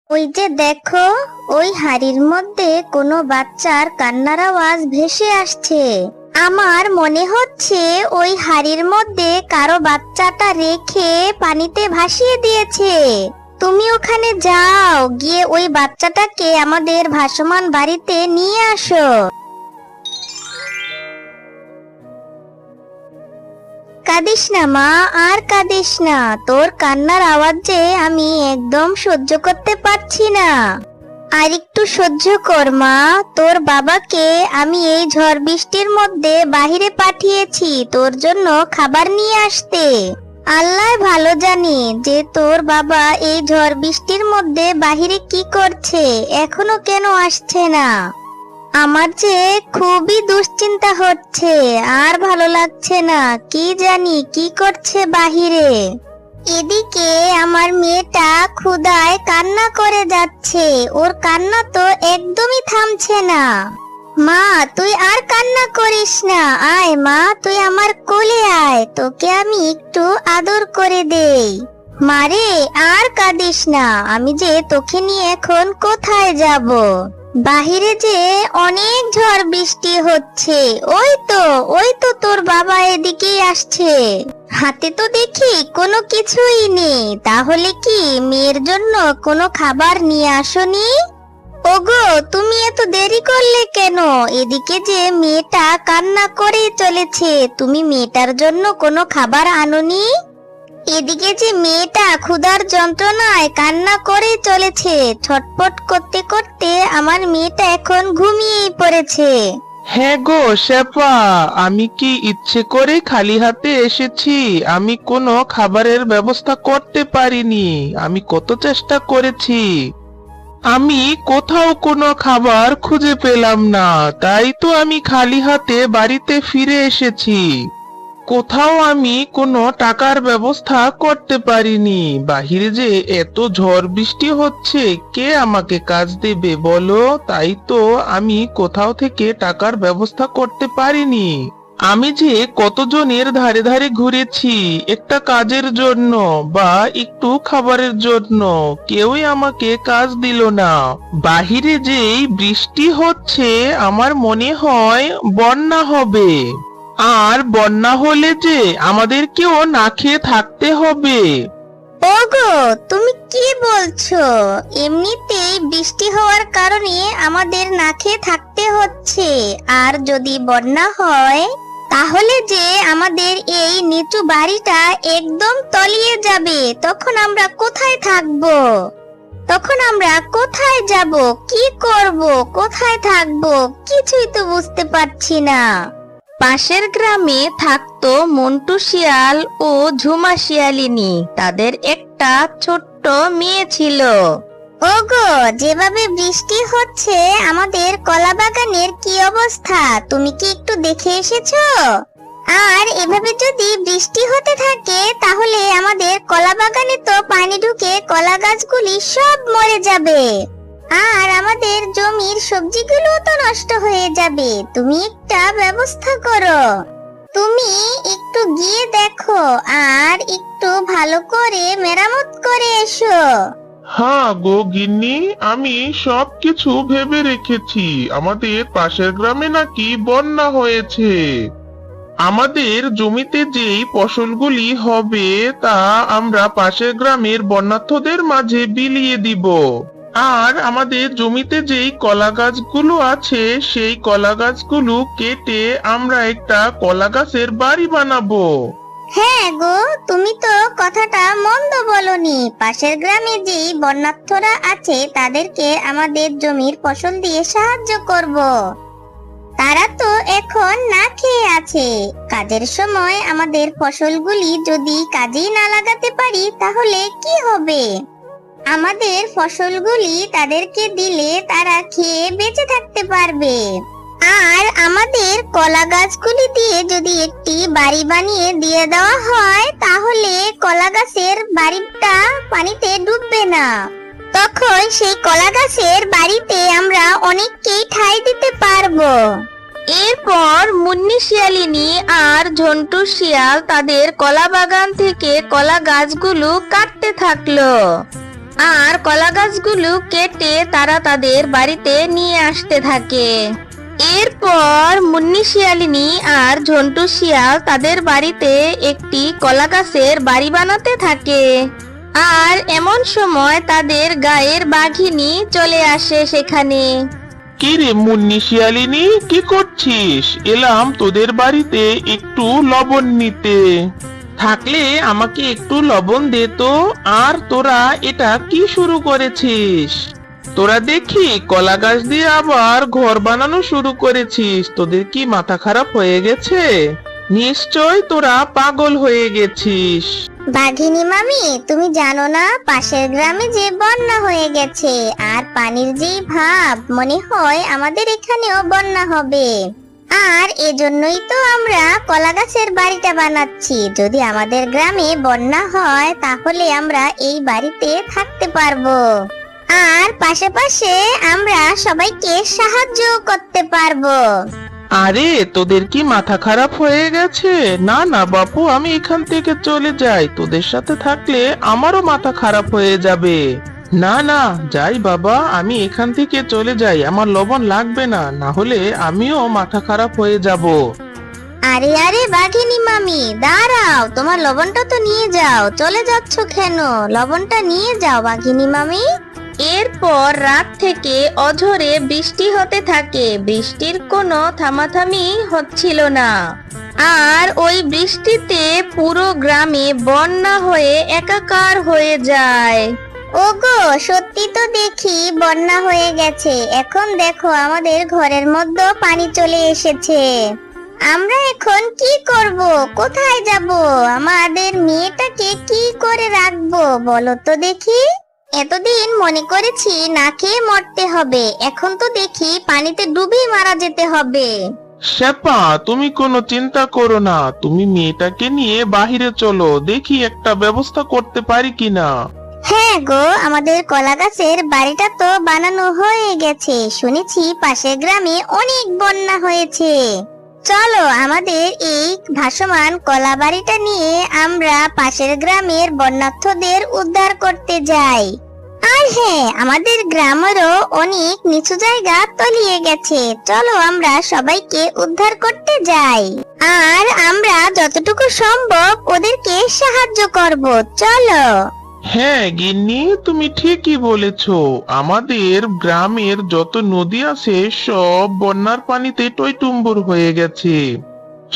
ওই যে দেখো, ওই হাড়ির মধ্যে কোনো বাচ্চার কান্নার আওয়াজ ভেসে আসছে। আমার মনে হচ্ছে ওই হাড়ির মধ্যে কারো বাচ্চাটা রেখে পানিতে ভাসিয়ে দিয়েছে। তুমি ওখানে যাও, গিয়ে ওই বাচ্চাটাকে আমাদের ভাসমান বাড়িতে নিয়ে আসো। কাঁদিস না মা, আর কাঁদিস না। তোর কান্নার আওয়াজ যে আমি একদম সহ্য করতে পারছি না। আর একটু সহ্য কর মা। তোর বাবাকে আমি এই ঝড় বৃষ্টির মধ্যে বাহিরে পাঠিয়েছি তোর জন্য খাবার নিয়ে আসতে। আল্লাহ ভালো জানে যে তোর বাবা এই ঝড় বৃষ্টির মধ্যে বাহিরে কি করছে, এখনো কেন আসছে না। আমার যে খুবই দুশ্চিন্তা হচ্ছে, আর ভালো লাগছে না। কি জানি কি করছে বাহিরে। এদিকে আমার মেয়েটা ক্ষুধায় কান্না করে যাচ্ছে, ওর কান্না তো একদমই থামছে না। মা, তুই আর কান্না করিস না। আয় মা, তুই আমার কোলে আয়, তোকে আমি একটু আদর করে দেই। মারে, আর কাঁদিস না। আমি যে তোকে নিয়ে এখন কোথায় যাব? বাহিরে যে অনেক ঝড় বৃষ্টি হচ্ছে। ওই তো তোর বাবা এদিকেই আসছে। হাতে তো দেখি কোনো কিছুই নেই। তাহলে কি মেয়ের জন্য কোনো খাবার নিয়ে আসোনি? ওগো, তুমি এত দেরি করলে কেন? এদিকে যে মেয়েটা কান্না করেই চলেছে, তুমি মেয়েটার জন্য কোনো খাবার আনোনি? এদিকে যে মেয়েটা ক্ষুধার যন্ত্রণায় কান্না করে চলেছে, ছটপট করতে করতে আমার মেয়েটা এখন ঘুমিয়েই পড়েছে। হ্যাঁ গো শেফা, আমি কি ইচ্ছে করে খালি হাতে এসেছি? আমি কোনো খাবারের ব্যবস্থা করতে পারিনি। আমি কত চেষ্টা করেছি, আমি কোথাও কোনো খাবার খুঁজে পেলাম না। তাই তো আমি খালি হাতে বাড়িতে ফিরে এসেছি। কোথাও আমি কোনো টাকার ব্যবস্থা করতে পারিনি। বাহিরে যে এত ঝড় বৃষ্টি হচ্ছে, কে আমাকে কাজ দেবে বলো? তাই তো আমি কোথাও থেকে টাকার ব্যবস্থা করতে পারিনি। আমি যে কতজনের ধারে ধারে ঘুরেছি একটা কাজের জন্য বা একটু খাবারের জন্য, কেউই আমাকে কাজ দিল না। বাহিরে যেই বৃষ্টি হচ্ছে, আমার মনে হয় বন্যা হবে। আর বন্যা হলে যে আমাদেরকেও না খেয়ে থাকতে হবে। ওগো, তুমি কি বলছো? এমনিতেই বৃষ্টি হওয়ার কারণে আমাদের না খেয়ে থাকতে হচ্ছে। আর যদি বন্যা হয়, তাহলে যে আমাদের এই নিচু বাড়িটা একদম তলিয়ে যাবে। তখন আমরা কোথায় থাকবো? তখন আমরা কোথায় যাব? কি করব? কোথায় থাকবো? কিছুই তো বুঝতে পারছি না। পাশের গ্রামে থাকতো মন্টু শিয়াল ও ঝুমা শিয়ালিনী। তাদের একটা ছোট্ট মেয়ে ছিল। ওগো, যেভাবে বৃষ্টি হচ্ছে আমাদের কলা বাগানের কি অবস্থা, তুমি কি একটু দেখে এসেছো? আর এভাবে যদি বৃষ্টি হতে থাকে, তাহলে আমাদের কলা বাগানে তো পানি ঢুকে কলা গাছগুলি সব মরে যাবে। আর আমাদের জমির সবজিগুলো তো নষ্ট হয়ে যাবে। তুমি একটা ব্যবস্থা করো। তুমি একটু গিয়ে দেখো আর একটু ভালো করে মেরামত করে এসো। হ্যাঁ গো গিন্নি, আমি সবকিছু ভেবে রেখেছি। আমাদের পাশের গ্রামে নাকি বন্যা হয়েছে। আমাদের জমিতে যেই ফসলগুলি হবে তা আমরা পাশের গ্রামের বন্যার্থদের মাঝে বিলিয়ে দিব। আর আমাদের জমিতে যেই কলা গাছগুলো আছে, সেই কলা গাছগুলো কেটে আমরা একটা কলা গাছের বাড়ি বানাবো। হ্যাঁ গো, তুমি তো কথাটা মন্দ বলনি। পাশের গ্রামে যেই বন্যার্থরা আছে তাদেরকে আমাদের জমির ফসল দিয়ে সাহায্য করব। তারা তো এখন না খেয়ে আছে। কাজের সময় আমাদের ফসলগুলি যদি কাজেই না লাগাতে পারি, তাহলে কি হবে? আমাদের ফসলগুলি তাদেরকে দিলে তারা খেয়ে বেঁচে থাকতে পারবে। আর আমাদের কলা গাছগুলি দিয়ে যদি একটি বাড়ি বানিয়ে দিয়ে দেওয়া হয়, তাহলে কলা গাছের বাড়িটা পানিতে ডুববে না। তখন সেই কলা গাছের বাড়িতে আমরা অনেককেই ঠাঁই দিতে পারবো। এরপর মুন্নি শিয়ালিনী আর ঝন্টু শিয়াল তাদের কলা বাগান থেকে কলা গাছগুলো কাটতে থাকলো। আর কলা গাছগুলো কেটে তারা তাদের বাড়িতে নিয়ে আসতে থাকে। এরপর মুন্নি শিয়ালিনী আর ঝন্টু শিয়াল তাদের বাড়িতে একটি কলা গাছের বাড়ি বানাতে থাকে। আর এমন সময় তাদের গায়ের বাঘিনী চলে আসে সেখানে। কি রে মুন্নি শিয়ালিনী, কি করছিস? এলাম তোদের বাড়িতে একটু লবণ নিতে। থাকলে আমাকে একটু লবণ দে তো। আর তোরা এটা কি শুরু করেছিস? তোরা দেখি কলা গাছ দিয়ে আবার ঘর বানানো শুরু করেছিস। তোদের কি মাথা খারাপ হয়ে গেছে? নিশ্চয় তোরা পাগল হয়ে গেছিস। বাঘিনী মামি, তুমি জানো না পাশের গ্রামে যে বন্যা হয়ে গেছে, আর পানির যেই ভাব, মনে হয় আমাদের এখানেও বন্যা হবে। আর এজন্যই তো আমরা কলা গাছের বাড়িটা বানাচ্ছি। যদি আমাদের গ্রামে বন্যা হয় তাহলে আমরা এই বাড়িতে থাকতে পারবো। আর পাশাপাশি আমরা সবাইকে সাহায্য করতে পারবো। আরে তোদের কি মাথা খারাপ হয়ে গেছে? না না বাপু, আমি এখান থেকে চলে যাই। তোদের সাথে থাকলে আমারও মাথা খারাপ হয়ে যাবে। না না, যাই বাবা, আমি এখান থেকে চলে যাই। আমার লবণ লাগবে না, না হলে আমিও মাথা খারাপ হয়ে যাব। আরে আরে বাঘিনী মামি, দাঁড়াও, তোমার লবণটা তো নিয়ে যাও। চলে যাচ্ছ কেন? লবণটা নিয়ে যাও বাঘিনী মামি। এরপর রাত থেকে অঝোরে বৃষ্টি হতে থাকে। বৃষ্টির কোনো থামাথামি হচ্ছিল না। আর ওই বৃষ্টিতে পুরো গ্রামে বন্যা হয়ে একাকার হয়ে যায়। ওগো, সত্যি তো দেখি বন্যা হয়ে গেছে। এখন দেখো আমাদের ঘরের মধ্যে পানি চলে এসেছে। আমরা এখন কি করব? কোথায় যাব? আমাদের মেয়েটাকে কি করে রাখবো বলো তো দেখি। এতদিন মনে করেছি না খেয়ে মরতে হবে, এখন তো দেখি পানিতে ডুবে মারা যেতে হবে। শেপা, তুমি কোনো চিন্তা করো না। তুমি মেয়েটাকে নিয়ে বাহিরে চলো, দেখি একটা ব্যবস্থা করতে পারি কিনা। হ্যাঁ গো, আমাদের কলা গাছের বাড়িটা তো বানানো হয়ে গেছে। শুনেছি পাশের গ্রামে অনেক বন্যা হয়েছে। চলো আমাদের এই ভাসমান কলা বাড়িটা নিয়ে আমরা পাশের গ্রামের বন্যার্থদের উদ্ধার করতে যাই। আর হ্যাঁ, আমাদের গ্রামেরও অনেক নিচু জায়গা তলিয়ে গেছে। চলো আমরা সবাইকে উদ্ধার করতে যাই। আর আমরা যতটুকু সম্ভব ওদেরকে সাহায্য করব। চলো। হ্যাঁ গিন্নি, তুমি ঠিকই বলেছো। আমাদের গ্রামের যত নদী আছে সব বন্যার পানিতে টইটুম্বুর হয়ে গেছে।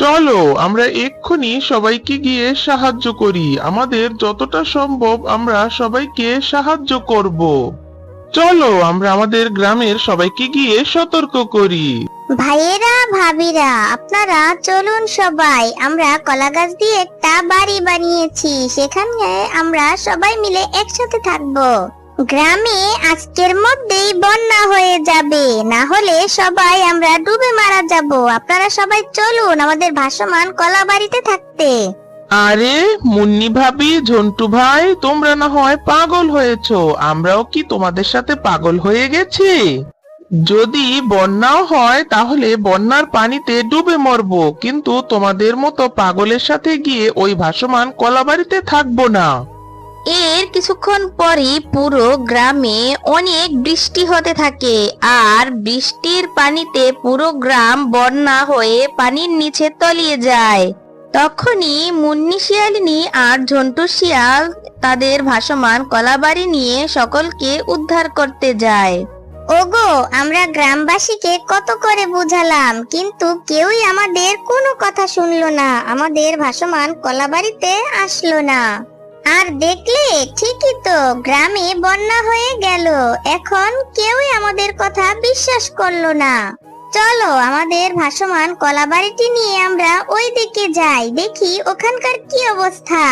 চলো আমরা এক্ষুনি সবাইকে গিয়ে সাহায্য করি। আমাদের যতটা সম্ভব আমরা সবাইকে সাহায্য করব। চলো আমরা আমাদের গ্রামের সবাইকে গিয়ে সতর্ক করি। ভাইয়েরা ভাবিরা, আপনারা চলুন সবাই। আমরা কলা গাছ দিয়ে একটা বাড়ি বানিয়েছি, সেখানে আমরা সবাই মিলে একসাথে থাকবো। গ্রামে আজকের মধ্যেই বন্যা হয়ে যাবে, না হলে সবাই আমরা ডুবে মারা যাব। আপনারা সবাই চলুন আমাদের ভাসমান কলা বাড়িতে থাকতে। আরে মুন্নি ভাবি, ঝন্টু ভাই, তোমরা না হয় পাগল হয়েছো। আমরাও কি তোমাদের সাথে পাগল হয়ে গেছি? যদি বন্যাও হয় তাহলে বন্যার পানিতে ডুবে মরবো, কিন্তু তোমাদের মতো পাগলের সাথে গিয়ে ওই ভাসমান কলাবাড়িতে থাকবো না। এর কিছুক্ষণ পরই পুরো গ্রামে অনেক বৃষ্টি হতে থাকে। আর বৃষ্টির পানিতে পুরো গ্রাম বন্যা হয়ে পানির নিচে তলিয়ে যায়। তখনই মুন্নি শিয়ালিনী আর ঝন্টু শিয়াল তাদের ভাসমান কলাবাড়ি নিয়ে সকলকে উদ্ধার করতে যায়। ওগো, আমরা গ্রামবাসীকে কত করে বুঝালাম, কিন্তু কেউই আমাদের কোনো কথা শুনলো না। আমাদের ভাসমান কলাবাড়িতে আসলো না। আর দেখলে ঠিকই তো, গ্রামে বন্যা হয়ে গেল। এখন কেউই আমাদের কথা বিশ্বাস করলো না। চলো আমাদের ভাসমান কলাবাড়িটি নিয়ে আমরা ওই দিকে যাই, দেখি ওখানকার কি অবস্থা।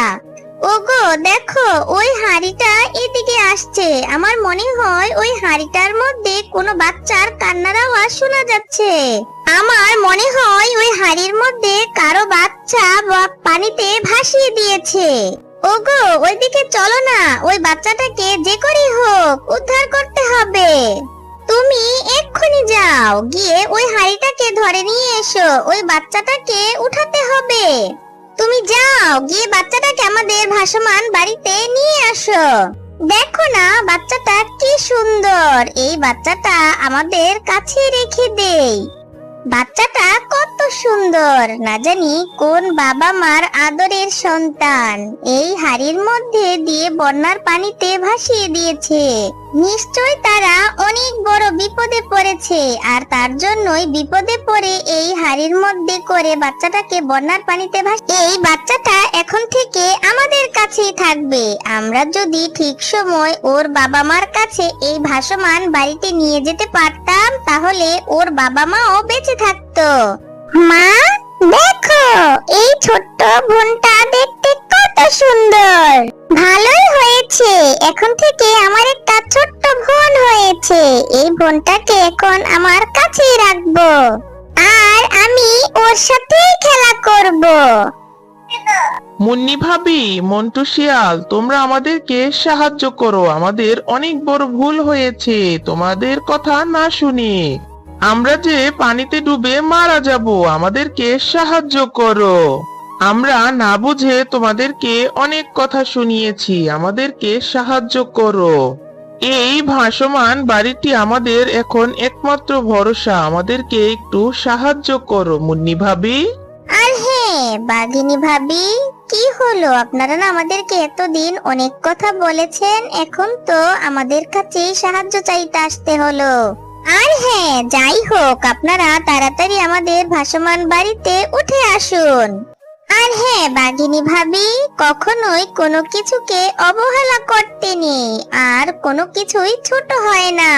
ওগো দেখো, ওই হাঁড়িটা এদিকে আসছে। আমার মনে হয় ওই হাঁড়িটার মধ্যে কোনো বাচ্চার কান্নার আওয়াজ শোনা যাচ্ছে। আমার মনে হয় ওই হাঁড়ির মধ্যে কারো বাচ্চা পানিতে ভাসিয়ে দিয়েছে। ওগো ওইদিকে চলো না, ওই বাচ্চাটাকে যে করেই হোক উদ্ধার করতে হবে। তুমি এক্ষুনি যাও, গিয়ে ওই হাঁড়িটাকে ধরে নিয়ে এসো। ওই বাচ্চাটাকে উঠাতে হবে। তুমি যাও, গিয়ে বাচ্চাটাকে আমাদের ভাসমান বাড়িতে নিয়ে আসো। দেখো না বাচ্চাটা কি সুন্দর, এই বাচ্চাটা আমাদের কাছে রেখে দেই। বাচ্চাটা কত সুন্দর, না জানি কোন বাবা মার আদরের সন্তান। এই হাড়ির মধ্যে দিয়ে বন্যার পানিতে ভাসিয়ে দিয়েছে। নিশ্চয় তারা অনেক বড় বিপদে পড়েছে, আর তার জন্যই বিপদে পড়ে এই হাড়ির মধ্যে করে বাচ্চাটাকে বন্যার পানিতে এই বাচ্চাটা এখন থেকে আমাদের কাছেই থাকবে। আমরা যদি ঠিক সময় ওর বাবা মার কাছে এই ভাসমান বাড়িতে নিয়ে যেতে পারতাম, তাহলে ওর বাবা মাও বেঁচে থাকতো। মা দেখো, এই ছোট্ট বোনটা দেখতে কত সুন্দর। ভালোই হয়েছে, এখন থেকে আমার একটা ছোট্ট বোন হয়েছে। এই বোনটাকে এখন আমার কাছেই রাখবো, আর আমি ওর সাথে খেলা করব। মুন্নি ভাবি, মন্টু শিয়াল, তোমরা আমাদেরকে সাহায্য করো। আমাদের অনেক বড় ভুল হয়েছে তোমাদের কথা না শুনে। আমরা যে পানিতে ডুবে মারা যাব, আমাদেরকে সাহায্য করো। আমরা না বুঝে তোমাদেরকে অনেক কথা শুনিয়েছি, আমাদেরকে সাহায্য করো। এই ভাসমান বাড়িটি আমাদের এখন একমাত্র ভরসা, আমাদেরকে একটু সাহায্য করো মুন্নি ভাবি। আর হ্যাঁ বাঘিনী ভাবি, কি হলো, আপনারা না আমাদেরকে এতদিন অনেক কথা বলেছেন, এখন তো আমাদের কাছে সাহায্য চাইতে আসতে হলো। আর হ্যাঁ, যাই হোক, আপনারা তাড়াতাড়ি আমাদের ভাসমান বাড়িতে উঠে আসুন। আর হ্যাঁ বাঘিনী ভাবি, কখনোই কোনো কিছুকে অবহেলা করতে নেই, আর কোনো কিছুই ছোট হয় না।